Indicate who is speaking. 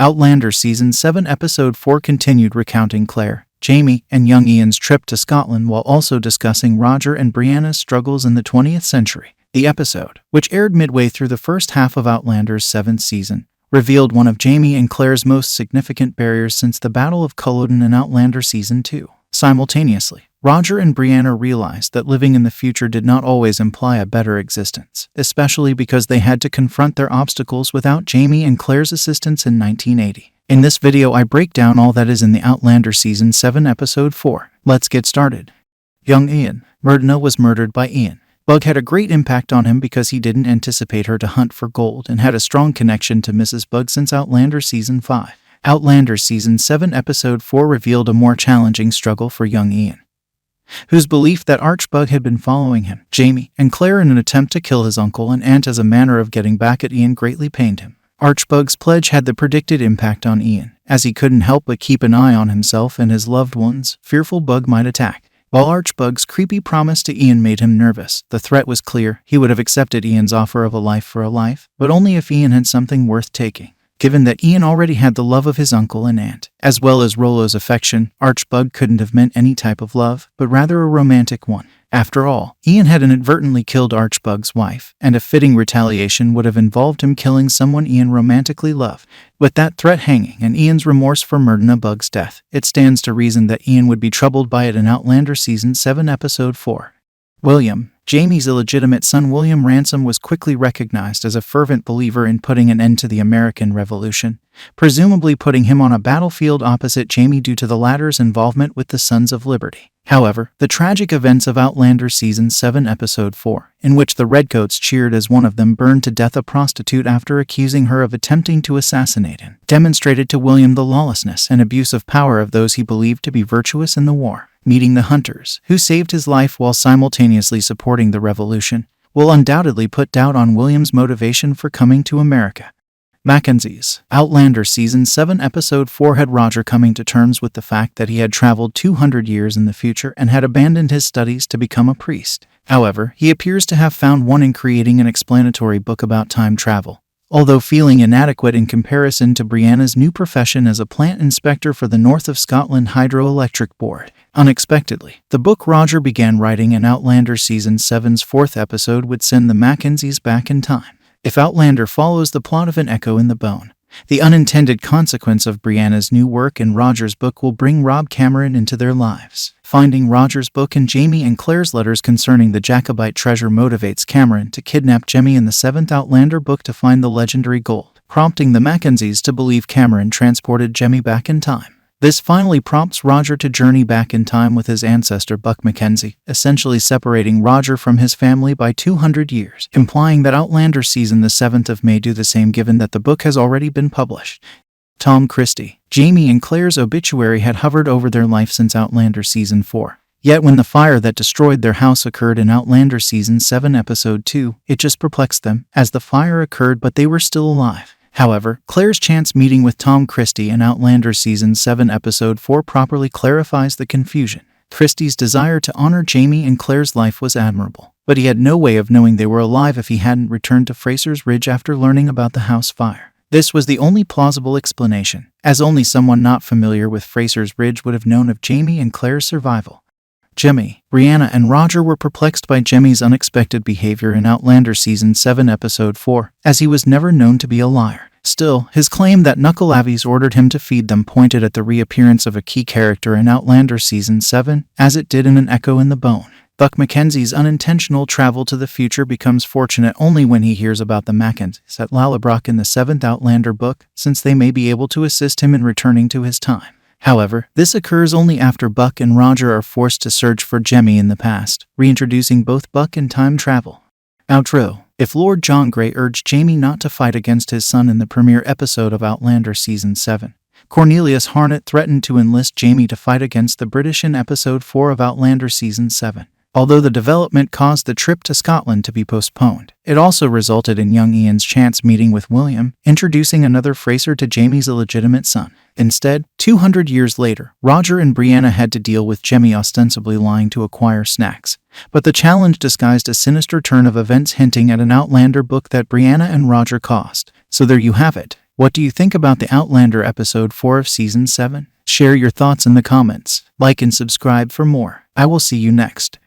Speaker 1: Outlander Season 7 Episode 4 continued recounting Claire, Jamie, and young Ian's trip to Scotland while also discussing Roger and Brianna's struggles in the 20th century. The episode, which aired midway through the first half of Outlander's 7th season, revealed one of Jamie and Claire's most significant barriers since the Battle of Culloden in Outlander Season 2. Simultaneously, Roger and Brianna realized that living in the future did not always imply a better existence, especially because they had to confront their obstacles without Jamie and Claire's assistance in 1980. In this video I break down all that is in the Outlander Season 7 Episode 4. Let's get started. Young Ian. Myrna was murdered by Ian. Bug had a great impact on him because he didn't anticipate her to hunt for gold and had a strong connection to Mrs. Bug since Outlander Season 5. Outlander Season 7 Episode 4 revealed a more challenging struggle for young Ian, whose belief that Archbug had been following him, Jamie, and Claire in an attempt to kill his uncle and aunt as a manner of getting back at Ian greatly pained him. Archbug's pledge had the predicted impact on Ian, as he couldn't help but keep an eye on himself and his loved ones, fearful Bug might attack. While Archbug's creepy promise to Ian made him nervous, the threat was clear. He would have accepted Ian's offer of a life for a life, but only if Ian had something worth taking. Given that Ian already had the love of his uncle and aunt, as well as Rollo's affection, Archbug couldn't have meant any type of love, but rather a romantic one. After all, Ian had inadvertently killed Archbug's wife, and a fitting retaliation would have involved him killing someone Ian romantically loved. With that threat hanging and Ian's remorse for Myrna Bug's death, it stands to reason that Ian would be troubled by it in Outlander Season 7 Episode 4. William. Jamie's illegitimate son William Ransom was quickly recognized as a fervent believer in putting an end to the American Revolution, presumably putting him on a battlefield opposite Jamie due to the latter's involvement with the Sons of Liberty. However, the tragic events of Outlander Season 7 Episode 4, in which the Redcoats cheered as one of them burned to death a prostitute after accusing her of attempting to assassinate him, demonstrated to William the lawlessness and abuse of power of those he believed to be virtuous in the war. Meeting the hunters, who saved his life while simultaneously supporting the revolution, will undoubtedly put doubt on William's motivation for coming to America. Mackenzies. Outlander Season 7 Episode 4 had Roger coming to terms with the fact that he had traveled 200 years in the future and had abandoned his studies to become a priest. However, he appears to have found one in creating an explanatory book about time travel, although feeling inadequate in comparison to Brianna's new profession as a plant inspector for the North of Scotland Hydroelectric Board. Unexpectedly, the book Roger began writing in Outlander Season 7's 4th episode would send the Mackenzies back in time. If Outlander follows the plot of An Echo in the Bone, the unintended consequence of Brianna's new work in Roger's book will bring Rob Cameron into their lives. Finding Roger's book and Jamie and Claire's letters concerning the Jacobite treasure motivates Cameron to kidnap Jemmy in the 7th Outlander book to find the legendary gold, prompting the Mackenzies to believe Cameron transported Jemmy back in time. This finally prompts Roger to journey back in time with his ancestor Buck Mackenzie, essentially separating Roger from his family by 200 years, implying that Outlander Season the 7th of May do the same given that the book has already been published. Tom Christie. Jamie and Claire's obituary had hovered over their life since Outlander Season 4. Yet when the fire that destroyed their house occurred in Outlander Season 7 Episode 2, it just perplexed them, as the fire occurred but they were still alive. However, Claire's chance meeting with Tom Christie in Outlander Season 7 Episode 4 properly clarifies the confusion. Christie's desire to honor Jamie and Claire's life was admirable, but he had no way of knowing they were alive if he hadn't returned to Fraser's Ridge after learning about the house fire. This was the only plausible explanation, as only someone not familiar with Fraser's Ridge would have known of Jamie and Claire's survival. Jemmy. Brianna and Roger were perplexed by Jemmy's unexpected behavior in Outlander Season 7 Episode 4, as he was never known to be a liar. Still, his claim that Knuckle Avies ordered him to feed them pointed at the reappearance of a key character in Outlander Season 7, as it did in An Echo in the Bone. Buck Mackenzie's unintentional travel to the future becomes fortunate only when he hears about the Mackenzies at Lallybroch in the 7th Outlander book, since they may be able to assist him in returning to his time. However, this occurs only after Buck and Roger are forced to search for Jemmy in the past, reintroducing both Buck and time travel. Outro. If Lord John Grey urged Jamie not to fight against his son in the premiere episode of Outlander Season 7, Cornelius Harnett threatened to enlist Jamie to fight against the British in Episode 4 of Outlander Season 7. Although the development caused the trip to Scotland to be postponed, it also resulted in young Ian's chance meeting with William, introducing another Fraser to Jamie's illegitimate son. Instead, 200 years later, Roger and Brianna had to deal with Jemmy ostensibly lying to acquire snacks. But the challenge disguised a sinister turn of events hinting at an Outlander book that Brianna and Roger caused. So there you have it. What do you think about the Outlander episode 4 of season 7? Share your thoughts in the comments. Like and subscribe for more. I will see you next.